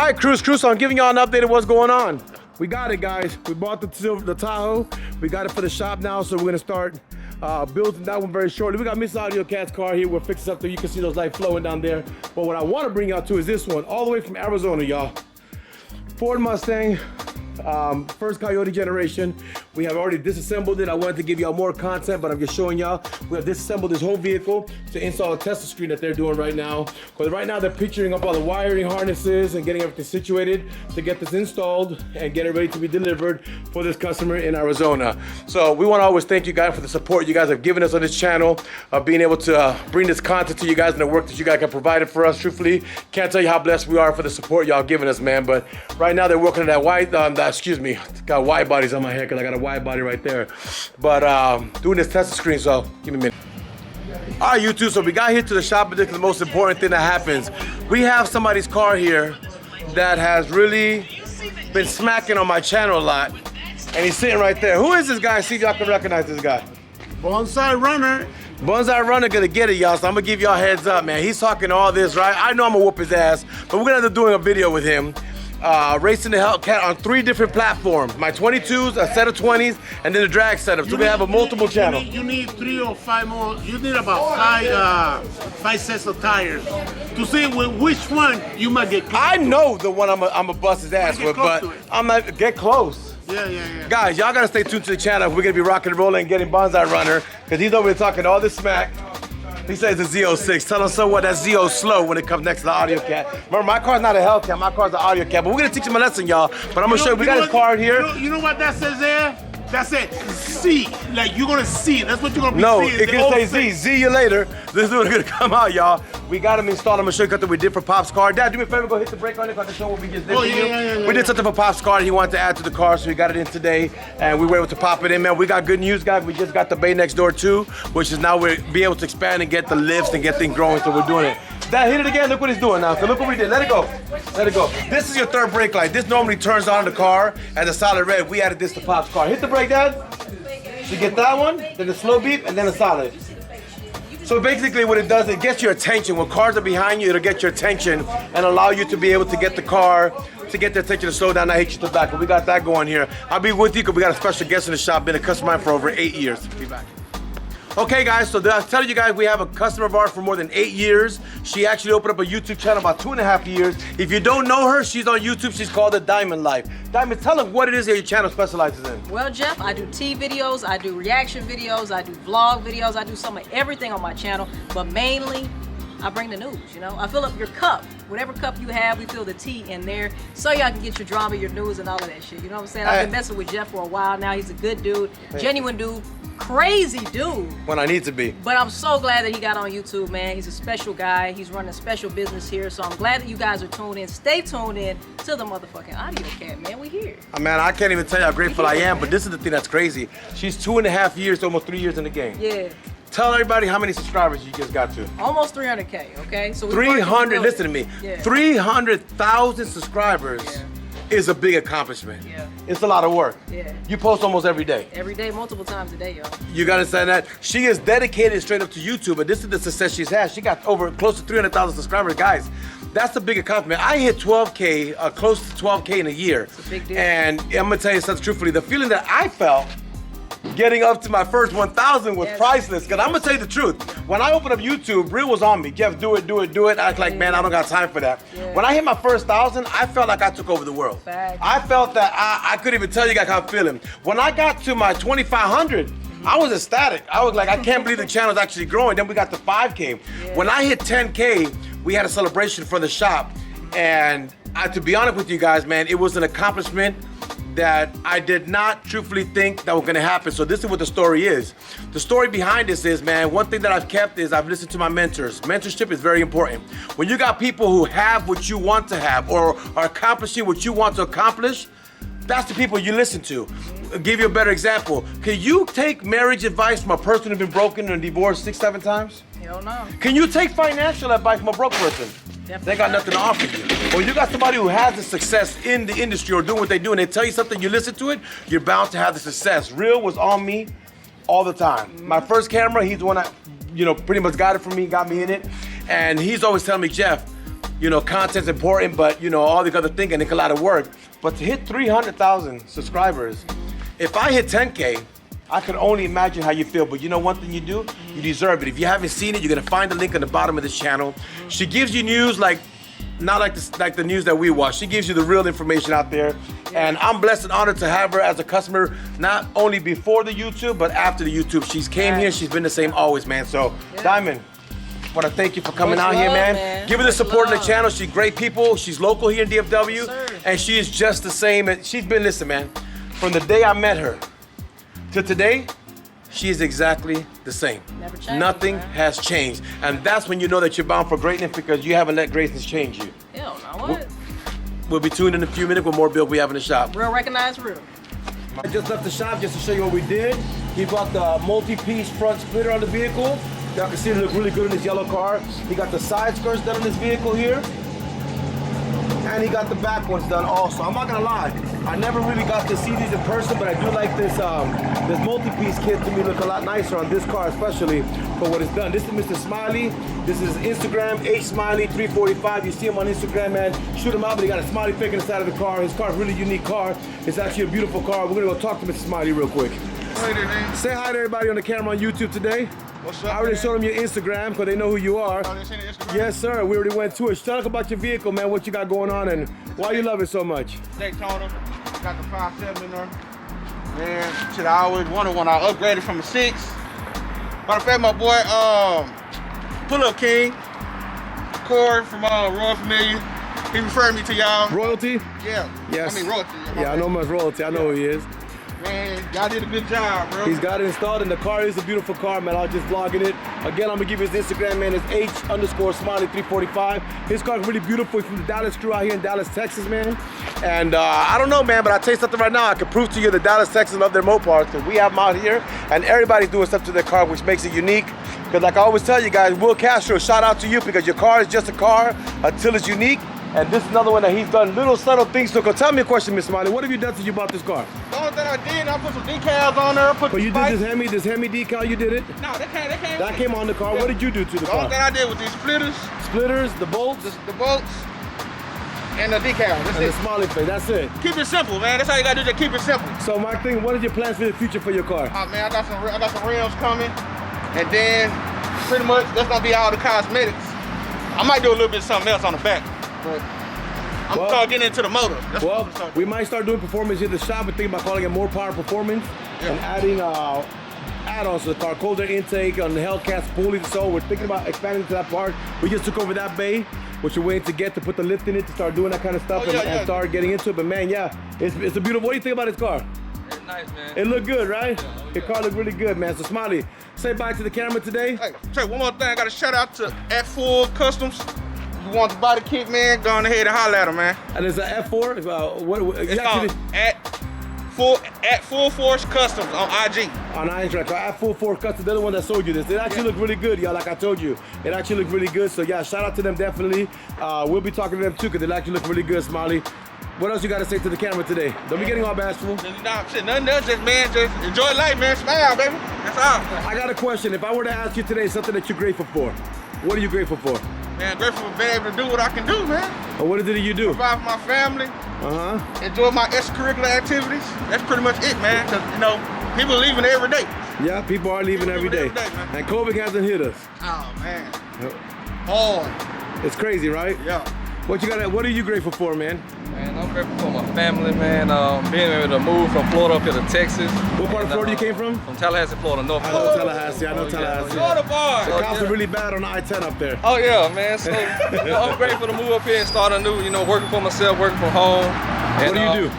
right, Cruz, so I'm giving y'all an update of what's going on. We got it, guys. We bought the Tahoe. We got it for the shop now, so we're gonna start building that one very shortly. We got Miss AUDIOZONE's car here. We're fixing up there. You can see those lights flowing down there. But what I want to bring y'all to is this one, all the way from Arizona, y'all. Ford Mustang, first Coyote generation. We have already disassembled it. I wanted to give y'all more content, but I'm just showing y'all. We have disassembled this whole vehicle to install a Tesla screen that they're doing right now. Because right now they're picturing up all the wiring harnesses and getting everything situated to get this installed and get it ready to be delivered for this customer in Arizona. So we want to always thank you guys for the support you guys have given us on this channel, being able to bring this content to you guys and the work that you guys have provided for us. Truthfully, can't tell you how blessed we are for the support y'all giving us, man. But right now they're working on that white, got wide bodies on my head because I got a wide body right there. But doing this Tesla screen, so give me a minute. All right, YouTube, so we got here to the shop, but this is the most important thing that happens. We have somebody's car here that has really been smacking on my channel a lot, and he's sitting right there. Who is this guy? See if y'all can recognize this guy. Bonsai Runner. Bonsai Runner gonna get it, y'all, so I'm gonna give y'all a heads up, man. He's talking all this, right? I know I'm gonna whoop his ass, but we're gonna end up doing a video with him. Racing the HELLCAT on 3 different platforms. My 22s, a set of 20s, and then a drag setup. So we have a multiple channel. You need 3 or 5 more. You need about 5 sets of tires to see which one you might get close. I know the one I'm a bust his ass with, but I'm not get close. Yeah. Guys, y'all gotta stay tuned to the channel. We're gonna be rocking and rolling and getting Bonsai Runner, because he's over here talking all this smack. He says it's Z06. Tell him so what, that Z0 slow when it comes next to the AUDIOZONE. Remember, my car's not a HELLCAT, my car's an AUDIOZONE. But we're gonna teach him a lesson, y'all. But I'm gonna show you, we got his car here. You know what that says there? That said C. Like you're gonna see it. That's what you're gonna be seeing. No, it can say Z. See you later. This is what's gonna come out, y'all. We got him installed. I'm gonna show you what we did for Pop's car. Dad, do me a favor, go hit the brake on it so I can show what we just did for you. We did something for Pop's car he wanted to add to the car, so we got it in today, and we were able to pop it in, man. We got good news, guys. We just got the bay next door too, which is now we're be able to expand and get the lifts and get things growing, so we're doing it. Dad, hit it again. Look what he's doing now. So look what we did. Let it go. Let it go. This is your third brake light. This normally turns on the car as a solid red. We added this to Pop's car. Hit the brake, Dad. So you get that one, then the slow beep, and then a solid. So basically what it does, it gets your attention. When cars are behind you, it'll get your attention and allow you to be able to get the car, to get their attention to slow down, not hit you to the back. But we got that going here. I'll be with you because we got a special guest in the shop, been a customer for over 8 years. Be back. Okay guys, so I was telling you guys we have a customer of ours for more than 8 years. She actually opened up a YouTube channel about 2.5 years. If you don't know her, she's on YouTube. She's called The Diamond Life. Diamond, tell them what it is that your channel specializes in. Well, Jeff, I do tea videos, I do reaction videos, I do vlog videos, I do some of everything on my channel, but mainly I bring the news, you know? I fill up your cup. Whatever cup you have, we fill the tea in there so y'all can get your drama, your news, and all of that shit. You know what I'm saying? I've been messing with Jeff for a while now. He's a good dude, genuine dude. Crazy dude. When I need to be. But I'm so glad that he got on YouTube, man. He's a special guy. He's running a special business here. So I'm glad that you guys are tuned in. Stay tuned in to the motherfucking AUDIOZONE, man. We here. Man, I can't even tell you how grateful I am, but this is the thing that's crazy. She's 2.5 years to almost 3 years in the game. Yeah. Tell everybody how many subscribers you just got to. Almost 300K, okay? So 300, listen to me. Yeah. 300,000 subscribers. Yeah. Is a big accomplishment. Yeah. It's a lot of work. Yeah. You post almost every day. Every day, multiple times a day, y'all. You gotta understand that. She is dedicated straight up to YouTube, but this is the success she's had. She got over close to 300,000 subscribers. Guys, that's a big accomplishment. I hit 12K, close to 12K in a year. It's a big deal. And I'm gonna tell you something truthfully, the feeling that I felt getting up to my first 1,000 was priceless. Because I'm gonna tell you the truth. When I opened up YouTube, Reel was on me. Jeff, do it. I was like, man, I don't got time for that. Yeah. When I hit my first 1,000, I felt like I took over the world. Fact. I felt that I couldn't even tell you guys how I'm feeling. When I got to my 2,500, I was ecstatic. I was like, I can't believe the channel's actually growing. Then we got to 5K. Yeah. When I hit 10K, we had a celebration for the shop. And to be honest with you guys, man, it was an accomplishment that I did not truthfully think that was gonna happen. So this is what the story is. The story behind this is, man, one thing that I've kept is I've listened to my mentors. Mentorship is very important. When you got people who have what you want to have or are accomplishing what you want to accomplish, that's the people you listen to. I'll give you a better example. Can you take marriage advice from a person who's been broken and divorced 6, 7 times? Hell no. Can you take financial advice from a broke person? Definitely They got nothing to offer you. Or you got somebody who has the success in the industry or doing what they do and they tell you something, you listen to it, you're bound to have the success. Reel was on me all the time. My first camera, he's the one that, pretty much got it for me, got me in it. And he's always telling me, Jeff, you know, content's important, but you know, all the other things, and it's a lot of work. But to hit 300,000 subscribers, if I hit 10K, I can only imagine how you feel. But you know one thing you do? You deserve it. If you haven't seen it, you're gonna find the link on the bottom of this channel. She gives you news like, not like the news that we watch. She gives you the real information out there. And I'm blessed and honored to have her as a customer, not only before the YouTube, but after the YouTube. She's came here, she's been the same always, man. So, Diamond, I want to thank you for coming out here, man. Give her the support on the channel. She's great people. She's local here in DFW. And she is just the same. And she's been, listen, man, from the day I met her to today, she is exactly the same. Never changed, Nothing man. has changed. And that's when you know that you're bound for greatness, because you haven't let greatness change you. Hell no, what? We'll be tuned in a few minutes with more build we have in the shop. Real recognized real. I just left the shop just to show you what we did. He brought the multi-piece front splitter on the vehicle. Y'all can see it look really good in this yellow car. He got the side skirts done on this vehicle here. And he got the back ones done also. I'm not gonna lie, I never really got to see these in person, but I do like this this multi-piece kit to me look a lot nicer on this car, especially for what it's done. This is Mr. Smiley. This is Instagram, HSmiley345. You see him on Instagram, man. Shoot him out, but he got a smiley pic in the side of the car. His car's a really unique car. It's actually a beautiful car. We're gonna go talk to Mr. Smiley real quick. Say hi to everybody on the camera on YouTube today. What's up, I already man? showed them your Instagram because they know who you are. Oh, they seen the Instagram? Yes, sir. We already went to it. Talk about your vehicle, man. What you got going on and why you love it so much. Daytona, got the 5.7 in there. Man, shit, I always wanted one. I upgraded from a 6. Matter of fact, my boy, Pull Up King, Corey from Royal Familiar, he referred me to y'all. Royalty? Yeah. Yes. I mean, Royalty. Yeah, I know much Royalty. I know who he is. Man, y'all did a good job, bro. He's got it installed, and the car is a beautiful car, man. I was just vlogging it. Again, I'm gonna give you his Instagram, man. It's H_Smiley345. His car's really beautiful. He's from the Dallas crew out here in Dallas, Texas, man. And I don't know, man, but I'll tell you something right now. I can prove to you that Dallas, Texas love their Mopars, because we have them out here, and everybody's doing stuff to their car, which makes it unique. Because like I always tell you guys, Will Castro, shout out to you, because your car is just a car until it's unique. And this is another one that he's done little subtle things to. Tell me a question, Miss Smiley. What have you done since you bought this car? The only thing I did, I put some decals on there. But you did this Hemi decal, you did it? No, That came on the car. What did you do to the The car? only thing I did was these splitters, Splitters, the bolts, the bolts, and the decal. That's and the it. smiley face. That's it. Keep it simple, man. That's how you gotta do. Just keep it simple. So my thing, what is your plans for the future for your car? Oh man, I got some rims coming, and then pretty much that's gonna be all the cosmetics. I might do a little bit of something else on the back, but I'm gonna start getting into the motor. That's what I'm Well, gonna start we doing. might start doing performance in the shop and thinking about calling it more power performance and adding add-ons to the car, colder intake on the HELLCAT spoolies and so. We're thinking about expanding to that part. We just took over that bay, which we're waiting to get to put the lift in it to start doing that kind of stuff and start getting into it. But man, yeah, it's a beautiful. What do you think about this car? It's nice, man. It looked good, right? Your car looked really good, man. So Smiley, say bye to the camera today. Hey, Trey, one more thing. I got to shout out to At Full Customs. If you want the body kit, man, go on ahead and holler at them, man. And it's an F4. It's called At Full Force Customs on IG. On Instagram, at Full Force Customs, they're the one that sold you this. It actually looked really good, y'all. Like I told you, it actually looked really good. So yeah, shout out to them definitely. We'll be talking to them too, because they actually look really good, Smiley. What else you got to say to the camera today? Don't be getting all bashful. Nah, shit, nothing else, just man, just enjoy life, man. Smile, baby. That's all. I got a question. If I were to ask you today something that you're grateful for, what are you grateful for? Man, grateful for being able to do what I can do, man. Or what is it that you do? Provide for my family. Uh-huh. Enjoy my extracurricular activities. That's pretty much it, man. Cause you know, people leaving every day. Yeah, people are leaving every day. Man. And COVID hasn't hit us. Oh man, hard. It's crazy, right? Yeah. What are you grateful for, man? Man, I'm grateful for my family, man. Being able to move from Florida up here to Texas. What part of Florida you came from? From Tallahassee, Florida, North I Florida. know Tallahassee. I know Tallahassee. Florida boy. The cops are really bad on I-10 up there. Oh yeah, man. So you know, I'm grateful to move up here and start a new, working for myself, working from home. What do you do?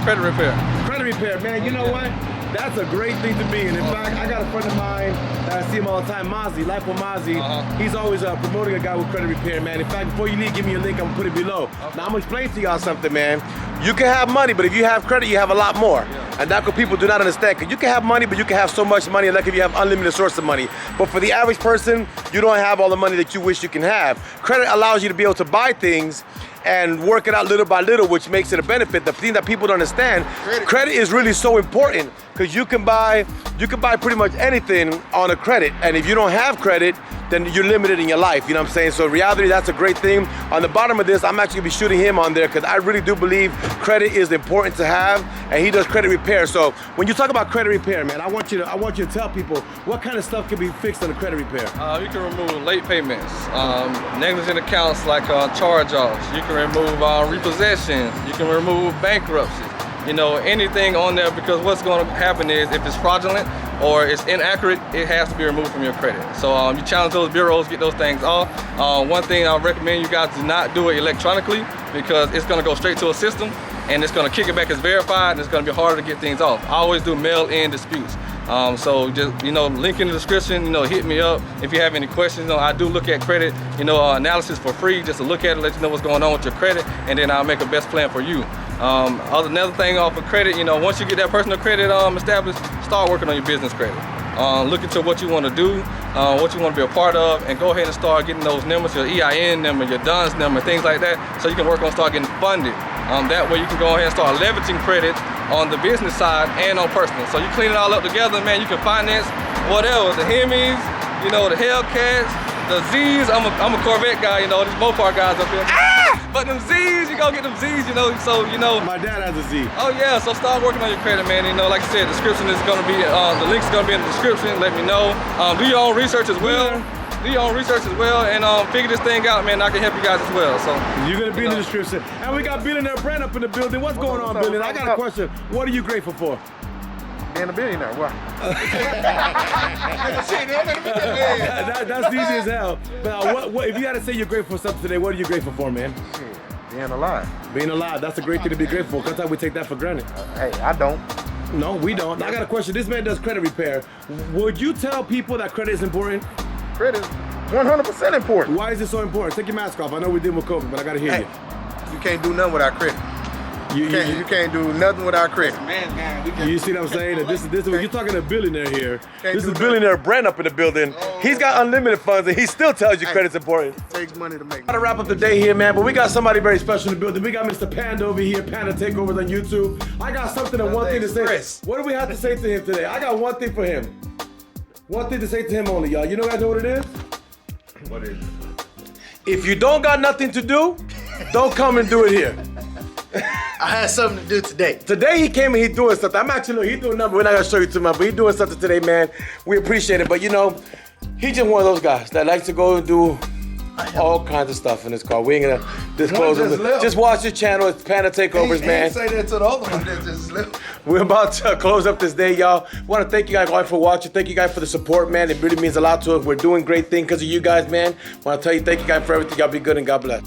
Credit repair. Credit repair, man. You know what? That's a great thing to be. And in fact, I got a friend of mine that I see him all the time, Mozzie, Lipo Mozzie. He's always promoting a guy with credit repair, man. In fact, before you leave, give me your link. I'm gonna put it below. Now I'm gonna explain to y'all something, man. You can have money, but if you have credit, you have a lot more. And that's what people do not understand. Because you can have money, but you can have so much money, like if you have unlimited source of money. But for the average person, you don't have all the money that you wish you can have. Credit allows you to be able to buy things and work it out little by little, which makes it a benefit. The thing that people don't understand, credit is really so important. Because because you can buy pretty much anything on a credit, and if you don't have credit, then you're limited in your life, you know what I'm saying? So in reality, that's a great thing. On the bottom of this, I'm actually gonna be shooting him on there because I really do believe credit is important to have, and he does credit repair. So when you talk about credit repair, man, I want you to tell people what kind of stuff can be fixed on a credit repair. You can remove late payments, negligent accounts like charge-offs. You can remove repossessions. You can remove bankruptcies. You know, anything on there, because what's going to happen is if it's fraudulent or it's inaccurate, it has to be removed from your credit. So you challenge those bureaus, get those things off. One thing I recommend you guys do not do it electronically, because it's going to go straight to a system and it's going to kick it back as verified, and it's going to be harder to get things off. I always do mail-in disputes. So just, you know, link in the description, you know, hit me up if you have any questions. You know, I do look at credit, you know, analysis for free, just to look at it, let you know what's going on with your credit, and then I'll make a best plan for you. Another thing off of credit, you know, once you get that personal credit established, start working on your business credit. Look into what you want to do, what you want to be a part of, and go ahead and start getting those numbers, your EIN number, your DUNS number, things like that, so you can work on start getting funded. That way you can go ahead and start leveraging credit on the business side and on personal. So you clean it all up together, man, you can finance whatever, the Hemis, you know, the Hellcats, the Z's. I'm a Corvette guy, you know, these Mopar guys up here. But them Z's, you go get them Z's, you know, so, you know. My dad has a Z. Oh yeah, so start working on your credit, man. You know, like I said, the description is gonna be, the link's gonna be in the description, let me know. Do your own research as well. Do your own research as well, and figure this thing out, man. I can help you guys as well. So you're gonna be in the description. And we got Billionaire Brand up in the building. What's going on, Billionaire? I got a question. What are you grateful for? Being a billionaire, what? That's easy as hell. But what if you had to say you're grateful for something today, what are you grateful for, man? Being alive. Being alive, that's a great thing to be grateful for. Sometimes we take that for granted. Hey, I don't. No, we don't. I got a question. This man does credit repair. Would you tell people that credit is important? Credit is 100% important. Why is it so important? Take your mask off. I know we're dealing with COVID, but I gotta hear you. You can't do nothing without credit. You can't do nothing without credit. You see what I'm saying? This is you're talking to a billionaire here. This is Billionaire Brand up in the building. He's got unlimited funds and he still tells you credit's important. It takes money to make. Gotta wrap up the day here, man, but we got somebody very special in the building. We got Mr. Panda over here, Panda Takeovers on YouTube. I got something and one thing to say. What do we have to say to him today? I got one thing for him. One thing to say to him only, y'all. You guys know what it is? What is it? If you don't got nothing to do, don't come and do it here. I had something to do today. Today he came and he's doing something. He's doing nothing. We're not gonna show you too much, but he's doing something today, man. We appreciate it. But you know, he's just one of those guys that likes to go and do all kinds of stuff in his car. We ain't gonna disclose it. Just watch your channel. It's Panda Takeovers, man. Say that to the other one that just left. We're about to close up this day, y'all. Want to thank you guys for watching. Thank you guys for the support, man. It really means a lot to us. We're doing great things because of you guys, man. Want to tell you, thank you guys for everything. Y'all be good and God bless.